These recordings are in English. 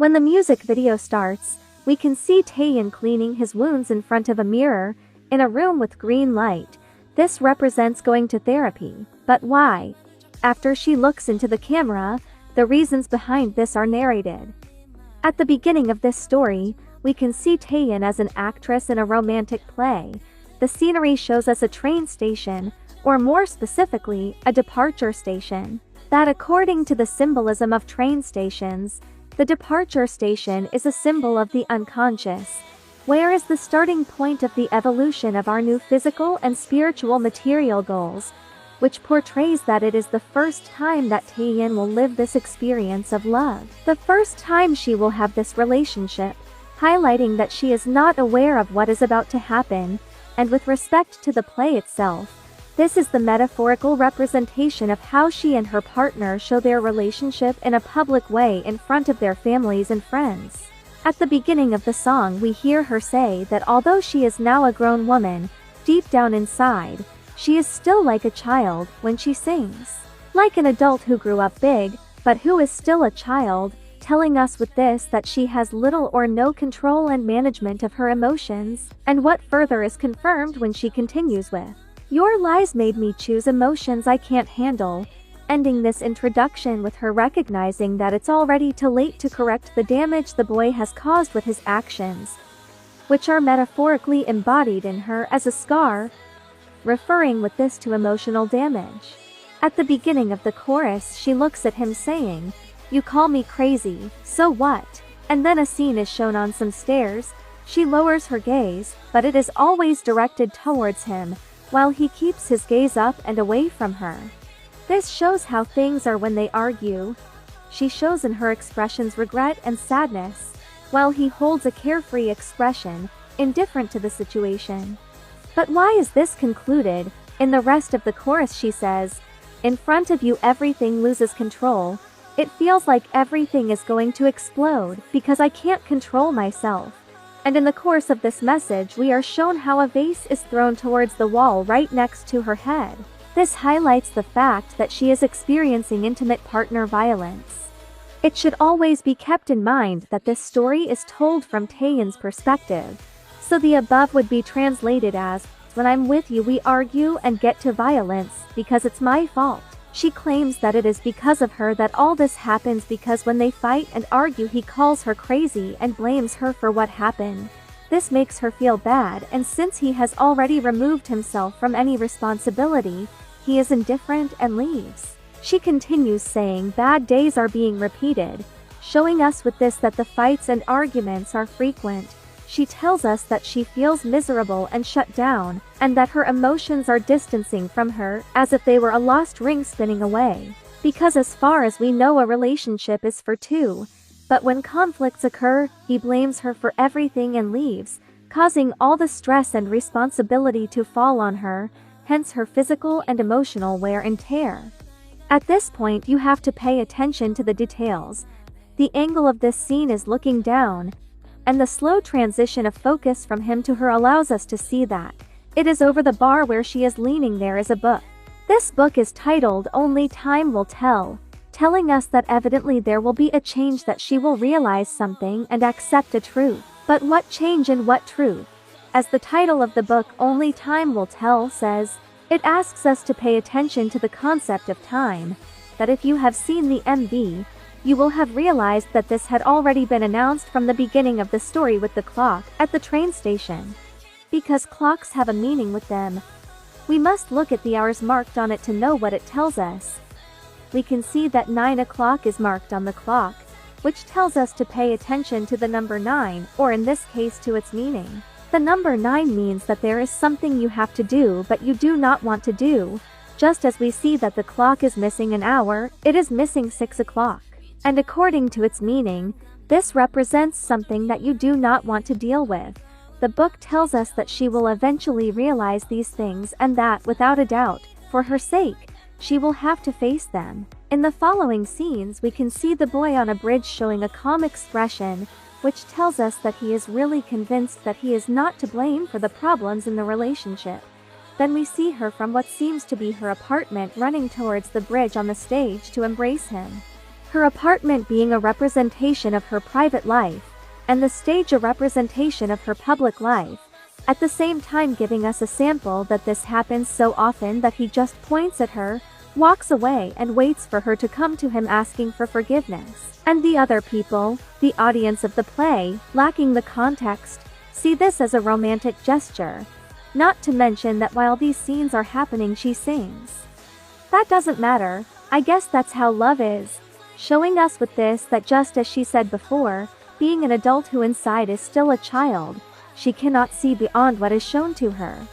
When the music video starts, we can see Taeyeon cleaning his wounds in front of a mirror, in a room with green light. This represents going to therapy. But why? After she looks into the camera, the reasons behind this are narrated. At the beginning of this story, we can see Taeyeon as an actress in a romantic play. The scenery shows us a train station, or more specifically, a departure station. That according to the symbolism of train stations, the departure station is a symbol of the unconscious, where is the starting point of the evolution of our new physical and spiritual material goals, which portrays that it is the first time that Taeyeon will live this experience of love. The first time she will have this relationship, highlighting that she is not aware of what is about to happen, and with respect to the play itself, this is the metaphorical representation of how she and her partner show their relationship in a public way in front of their families and friends. At the beginning of the song we hear her say that although she is now a grown woman, deep down inside, she is still like a child when she sings. Like an adult who grew up big, but who is still a child, telling us with this that she has little or no control and management of her emotions, and what further is confirmed when she continues with, "Your lies made me choose emotions I can't handle," ending this introduction with her recognizing that it's already too late to correct the damage the boy has caused with his actions, which are metaphorically embodied in her as a scar, referring with this to emotional damage. At the beginning of the chorus she looks at him saying, "You call me crazy, so what?" And then a scene is shown on some stairs. She lowers her gaze, but it is always directed towards him, while he keeps his gaze up and away from her. This shows how things are when they argue. She shows in her expressions regret and sadness, while he holds a carefree expression, indifferent to the situation. But why is this concluded? In the rest of the chorus she says, "In front of you everything loses control. It feels like everything is going to explode because I can't control myself." And in the course of this message we are shown how a vase is thrown towards the wall right next to her head. This highlights the fact that she is experiencing intimate partner violence. It should always be kept in mind that this story is told from Taeyeon's perspective, so the above would be translated as, "When I'm with you we argue and get to violence because it's my fault." She claims that it is because of her that all this happens because when they fight and argue he calls her crazy and blames her for what happened. This makes her feel bad, and since he has already removed himself from any responsibility, he is indifferent and leaves. She continues saying bad days are being repeated, showing us with this that the fights and arguments are frequent. She tells us that she feels miserable and shut down, and that her emotions are distancing from her, as if they were a lost ring spinning away. Because as far as we know a relationship is for two, but when conflicts occur, he blames her for everything and leaves, causing all the stress and responsibility to fall on her, hence her physical and emotional wear and tear. At this point you have to pay attention to the details. The angle of this scene is looking down, and the slow transition of focus from him to her allows us to see that it is over the bar where she is leaning there is a book. This book is titled Only Time Will Tell, telling us that evidently there will be a change, that she will realize something and accept a truth. But what change and what truth? As the title of the book Only Time Will Tell says, it asks us to pay attention to the concept of time, that if you have seen the MV, you will have realized that this had already been announced from the beginning of the story with the clock at the train station. Because clocks have a meaning with them, we must look at the hours marked on it to know what it tells us. We can see that 9 o'clock is marked on the clock, which tells us to pay attention to the number 9, or in this case to its meaning. The number 9 means that there is something you have to do but you do not want to do. Just as we see that the clock is missing an hour, it is missing 6 o'clock. And according to its meaning, this represents something that you do not want to deal with. The book tells us that she will eventually realize these things and that, without a doubt, for her sake, she will have to face them. In the following scenes we can see the boy on a bridge showing a calm expression, which tells us that he is really convinced that he is not to blame for the problems in the relationship. Then we see her from what seems to be her apartment running towards the bridge on the stage to embrace him. her apartment being a representation of her private life, and the stage a representation of her public life, at the same time giving us a sample that this happens so often that he just points at her, walks away and waits for her to come to him asking for forgiveness. And the other people, the audience of the play, lacking the context, see this as a romantic gesture. Not to mention that while these scenes are happening she sings. That doesn't matter, I guess that's how love is. Showing us with this that just as she said before, being an adult who inside is still a child, she cannot see beyond what is shown to her.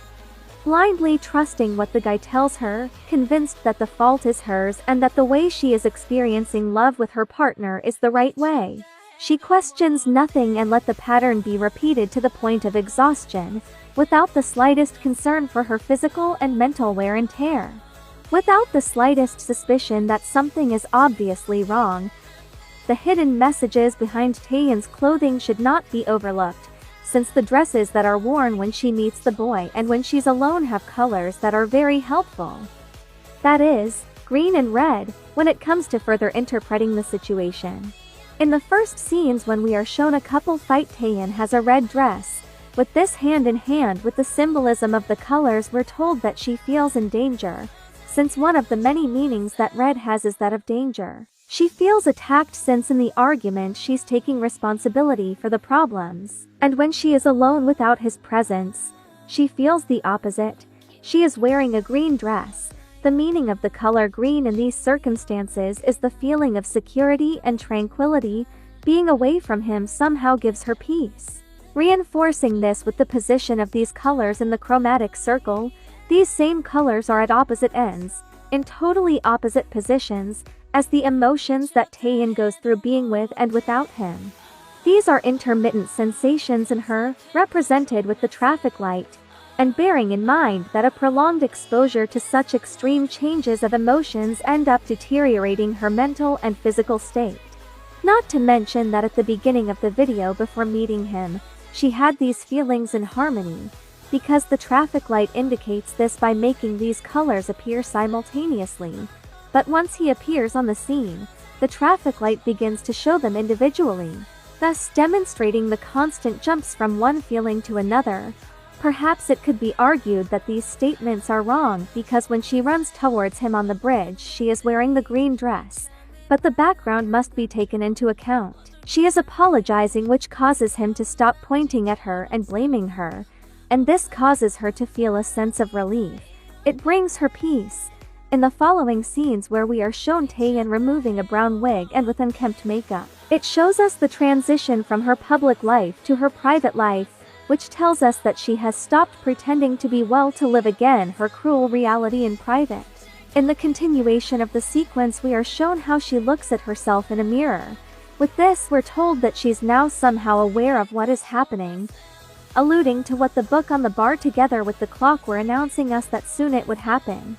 Blindly trusting what the guy tells her, convinced that the fault is hers and that the way she is experiencing love with her partner is the right way. She questions nothing and let the pattern be repeated to the point of exhaustion, without the slightest concern for her physical and mental wear and tear. Without the slightest suspicion that something is obviously wrong. The hidden messages behind Taeyeon's clothing should not be overlooked, since the dresses that are worn when she meets the boy and when she's alone have colors that are very helpful. That is, green and red, when it comes to further interpreting the situation. In the first scenes when we are shown a couple fight, Taeyeon has a red dress. With this hand in hand with the symbolism of the colors, we're told that she feels in danger, since one of the many meanings that red has is that of danger. She feels attacked since in the argument she's taking responsibility for the problems, and when she is alone without his presence, she feels the opposite. She is wearing a green dress. The meaning of the color green in these circumstances is the feeling of security and tranquility. Being away from him somehow gives her peace. Reinforcing this with the position of these colors in the chromatic circle, these same colors are at opposite ends, in totally opposite positions, as the emotions that Taeyeon goes through being with and without him. These are intermittent sensations in her, represented with the traffic light, and bearing in mind that a prolonged exposure to such extreme changes of emotions end up deteriorating her mental and physical state. Not to mention that at the beginning of the video before meeting him, she had these feelings in harmony, because the traffic light indicates this by making these colors appear simultaneously. But once he appears on the scene, the traffic light begins to show them individually, thus demonstrating the constant jumps from one feeling to another. Perhaps it could be argued that these statements are wrong because when she runs towards him on the bridge she is wearing the green dress, but the background must be taken into account. She is apologizing, which causes him to stop pointing at her and blaming her, and this causes her to feel a sense of relief. It brings her peace. In the following scenes where we are shown Taeyeon removing a brown wig and with unkempt makeup, it shows us the transition from her public life to her private life, which tells us that she has stopped pretending to be well to live again her cruel reality in private. In the continuation of the sequence we are shown how she looks at herself in a mirror. With this we're told that she's now somehow aware of what is happening, alluding to what the book on the bar together with the clock were announcing us that soon it would happen.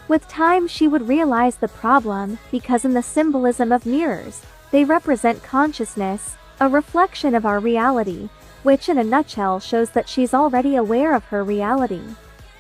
With time she would realize the problem, because in the symbolism of mirrors, they represent consciousness, a reflection of our reality, which in a nutshell shows that she's already aware of her reality.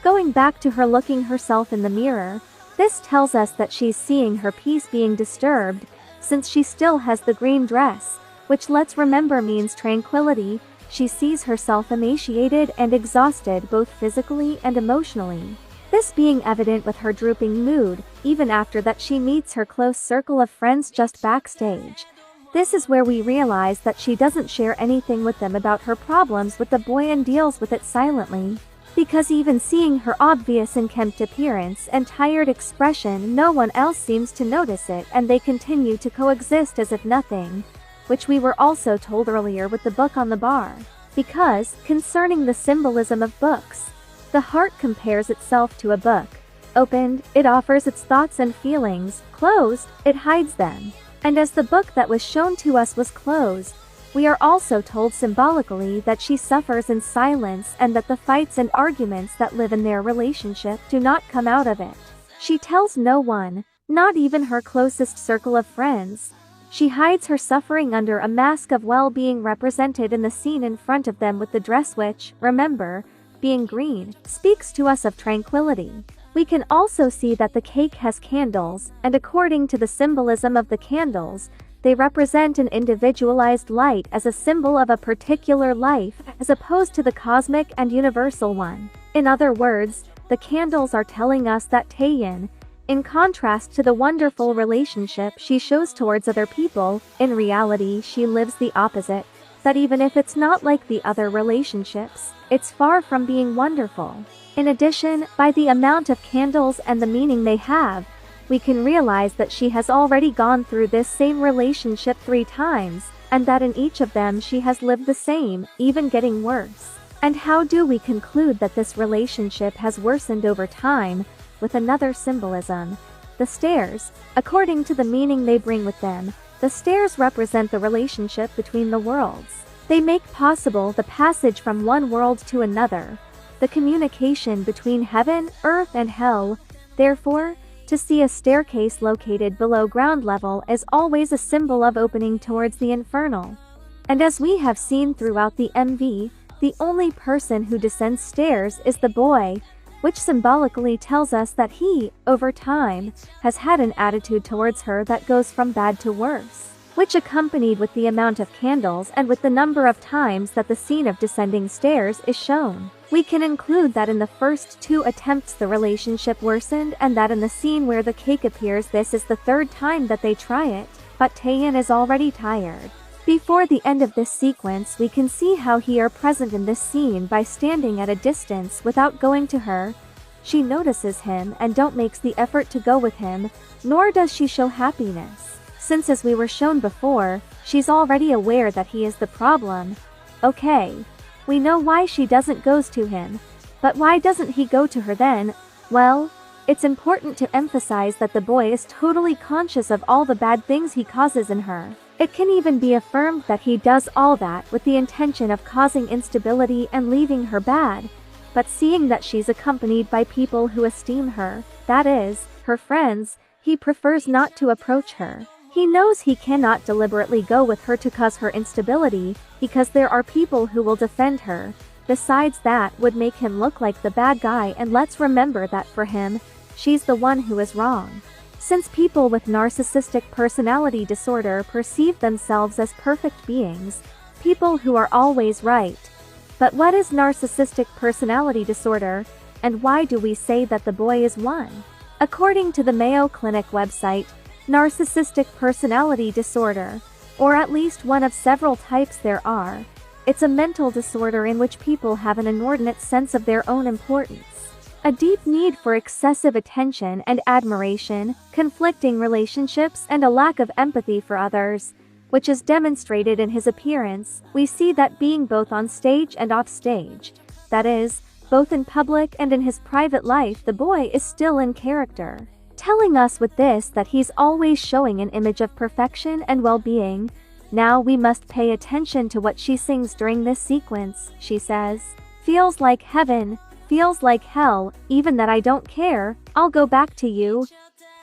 Going back to her looking herself in the mirror, this tells us that she's seeing her peace being disturbed, since she still has the green dress, which let's remember means tranquility. She sees herself emaciated and exhausted both physically and emotionally. This being evident with her drooping mood, even after that she meets her close circle of friends just backstage. This is where we realize that she doesn't share anything with them about her problems with the boy and deals with it silently. Because even seeing her obvious unkempt appearance and tired expression, no one else seems to notice it and they continue to coexist as if nothing, which we were also told earlier with the book on the bar. Because, concerning the symbolism of books, the heart compares itself to a book. Opened, it offers its thoughts and feelings. Closed, it hides them. And as the book that was shown to us was closed, we are also told symbolically that she suffers in silence and that the fights and arguments that live in their relationship do not come out of it. She tells no one, not even her closest circle of friends. She hides her suffering under a mask of well-being represented in the scene in front of them with the dress which, remember, being green, speaks to us of tranquility. We can also see that the cake has candles, and according to the symbolism of the candles, they represent an individualized light as a symbol of a particular life, as opposed to the cosmic and universal one. In other words, the candles are telling us that Taeyeon, in contrast to the wonderful relationship she shows towards other people, in reality she lives the opposite, that even if it's not like the other relationships, it's far from being wonderful. In addition, by the amount of candles and the meaning they have, we can realize that she has already gone through this same relationship 3 times, and that in each of them she has lived the same, even getting worse. And how do we conclude that this relationship has worsened over time? With another symbolism. The stairs, according to the meaning they bring with them, the stairs represent the relationship between the worlds. They make possible the passage from one world to another, the communication between heaven, earth and hell. Therefore, to see a staircase located below ground level is always a symbol of opening towards the infernal. And as we have seen throughout the MV, the only person who descends stairs is the boy, which symbolically tells us that he, over time, has had an attitude towards her that goes from bad to worse, which accompanied with the amount of candles and with the number of times that the scene of descending stairs is shown. We can include that in the first 2 attempts the relationship worsened, and that in the scene where the cake appears this is the 3rd time that they try it, but Taeyeon is already tired. Before the end of this sequence we can see how he are present in this scene by standing at a distance without going to her. She notices him and don't makes the effort to go with him, nor does she show happiness, since as we were shown before, she's already aware that he is the problem. Okay. We know why she doesn't goes to him, but why doesn't he go to her then? Well, it's important to emphasize that the boy is totally conscious of all the bad things he causes in her. It can even be affirmed that he does all that with the intention of causing instability and leaving her bad, but seeing that she's accompanied by people who esteem her, that is, her friends, he prefers not to approach her. He knows he cannot deliberately go with her to cause her instability, because there are people who will defend her. Besides, that would make him look like the bad guy, and let's remember that for him, she's the one who is wrong. Since people with narcissistic personality disorder perceive themselves as perfect beings, people who are always right. But what is narcissistic personality disorder, and why do we say that the boy is one? According to the Mayo Clinic website, narcissistic personality disorder, or at least one of several types there are, it's a mental disorder in which people have an inordinate sense of their own importance, a deep need for excessive attention and admiration, conflicting relationships and a lack of empathy for others, which is demonstrated in his appearance. We see that being both on stage and off stage, that is, both in public and in his private life, the boy is still in character, telling us with this that he's always showing an image of perfection and well-being. Now we must pay attention to what she sings during this sequence. She says, "Feels like heaven, feels like hell, even that I don't care, I'll go back to you."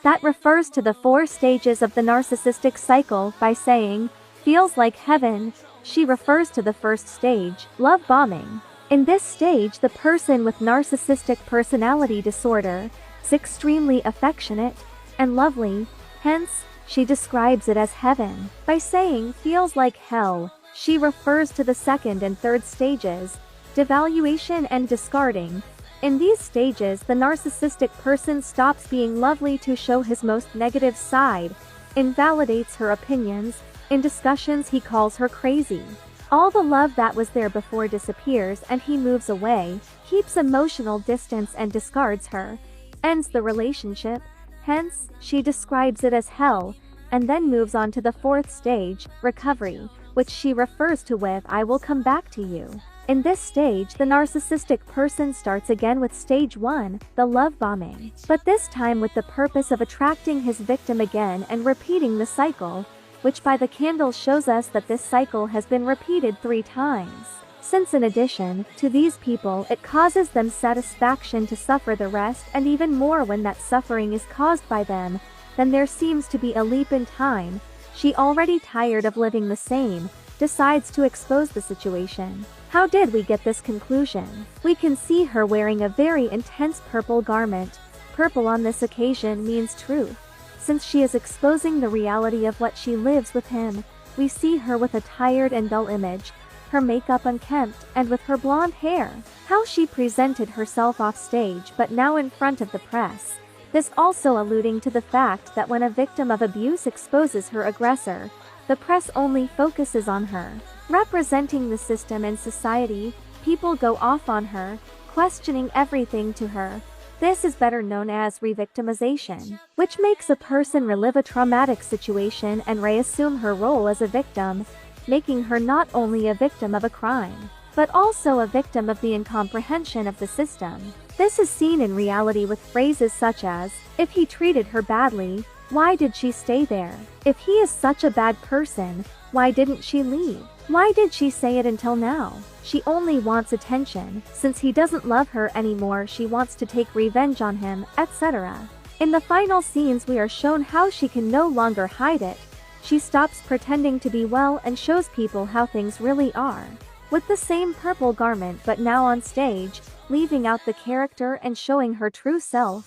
That refers to the 4 stages of the narcissistic cycle by saying, "feels like heaven." She refers to the first stage, love bombing. In this stage, the person with narcissistic personality disorder is extremely affectionate and lovely, hence, she describes it as heaven. By saying feels like hell, she refers to the 2nd and 3rd stages, devaluation and discarding. In these stages, the narcissistic person stops being lovely to show his most negative side, invalidates her opinions. In discussions he calls her crazy. All the love that was there before disappears and he moves away, keeps emotional distance and discards her, ends the relationship. Hence, she describes it as hell, and then moves on to the 4th stage, recovery, which she refers to with "I will come back to you." In this stage, the narcissistic person starts again with stage 1, the love bombing, but this time with the purpose of attracting his victim again and repeating the cycle, which by the candle shows us that this cycle has been repeated 3 times. Since in addition to these people it causes them satisfaction to suffer the rest, and even more when that suffering is caused by them, then there seems to be a leap in time. She, already tired of living the same, decides to expose the situation. How did we get this conclusion? We can see her wearing a very intense purple garment, purple on this occasion means truth, since she is exposing the reality of what she lives with him. We see her with a tired and dull image, her makeup unkempt, and with her blonde hair. How she presented herself off stage but now in front of the press. This also alluding to the fact that when a victim of abuse exposes her aggressor, the press only focuses on her. Representing the system and society, people go off on her, questioning everything to her. This is better known as revictimization, which makes a person relive a traumatic situation and reassume her role as a victim, making her not only a victim of a crime, but also a victim of the incomprehension of the system. This is seen in reality with phrases such as, "If he treated her badly, why did she stay there? If he is such a bad person, why didn't she leave? Why did she say it until now? She only wants attention. Since he doesn't love her anymore, she wants to take revenge on him," etc. In the final scenes we are shown how she can no longer hide it. She stops pretending to be well and shows people how things really are. With the same purple garment but now on stage, leaving out the character and showing her true self,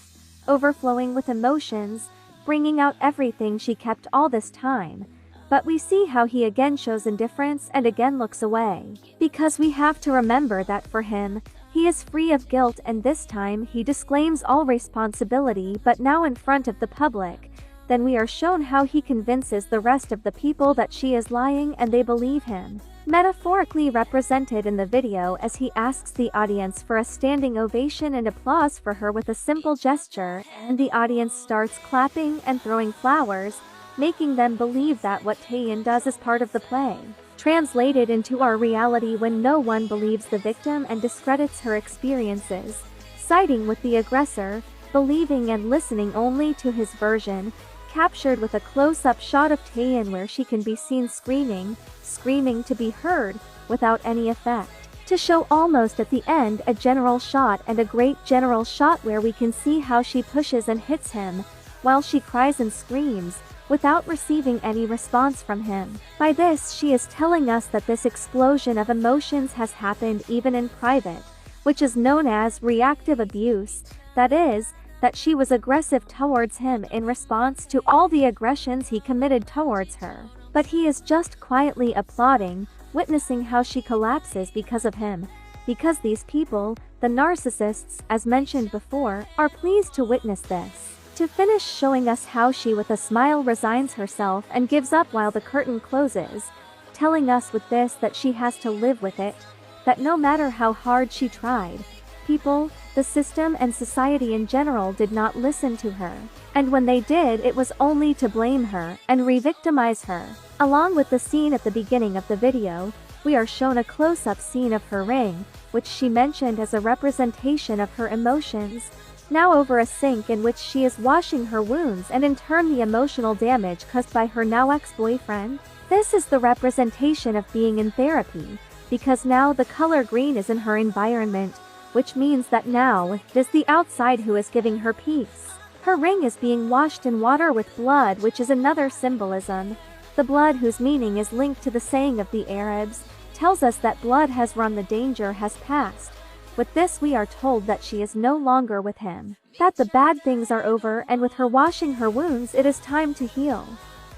overflowing with emotions, bringing out everything she kept all this time. But we see how he again shows indifference and again looks away. Because we have to remember that for him, he is free of guilt, and this time he disclaims all responsibility but now in front of the public. Then we are shown how he convinces the rest of the people that she is lying and they believe him. Metaphorically represented in the video as he asks the audience for a standing ovation and applause for her with a simple gesture, and the audience starts clapping and throwing flowers, making them believe that what Taeyeon does is part of the play. Translated into our reality when no one believes the victim and discredits her experiences, siding with the aggressor, believing and listening only to his version, captured with a close-up shot of Taeyeon where she can be seen screaming to be heard, without any effect. To show almost at the end a general shot, and a great general shot where we can see how she pushes and hits him, while she cries and screams, without receiving any response from him. By this she is telling us that this explosion of emotions has happened even in private, which is known as reactive abuse, that is, that she was aggressive towards him in response to all the aggressions he committed towards her. But he is just quietly applauding, witnessing how she collapses because of him, because these people, the narcissists, as mentioned before, are pleased to witness this. To finish showing us how she with a smile resigns herself and gives up while the curtain closes, telling us with this that she has to live with it, that no matter how hard she tried, people, the system and society in general did not listen to her, and when they did it was only to blame her and re-victimize her. Along with the scene at the beginning of the video, we are shown a close-up scene of her ring, which she mentioned as a representation of her emotions, now over a sink in which she is washing her wounds and in turn the emotional damage caused by her now ex-boyfriend. This is the representation of being in therapy, because now the color green is in her environment, which means that now it is the outside who is giving her peace. Her ring is being washed in water with blood, which is another symbolism. The blood, whose meaning is linked to the saying of the Arabs, tells us that blood has run, the danger has passed. With this we are told that she is no longer with him, that the bad things are over, and with her washing her wounds it is time to heal.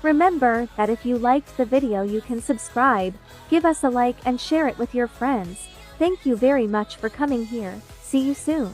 Remember that if you liked the video you can subscribe, give us a like and share it with your friends. Thank you very much for coming here. See you soon.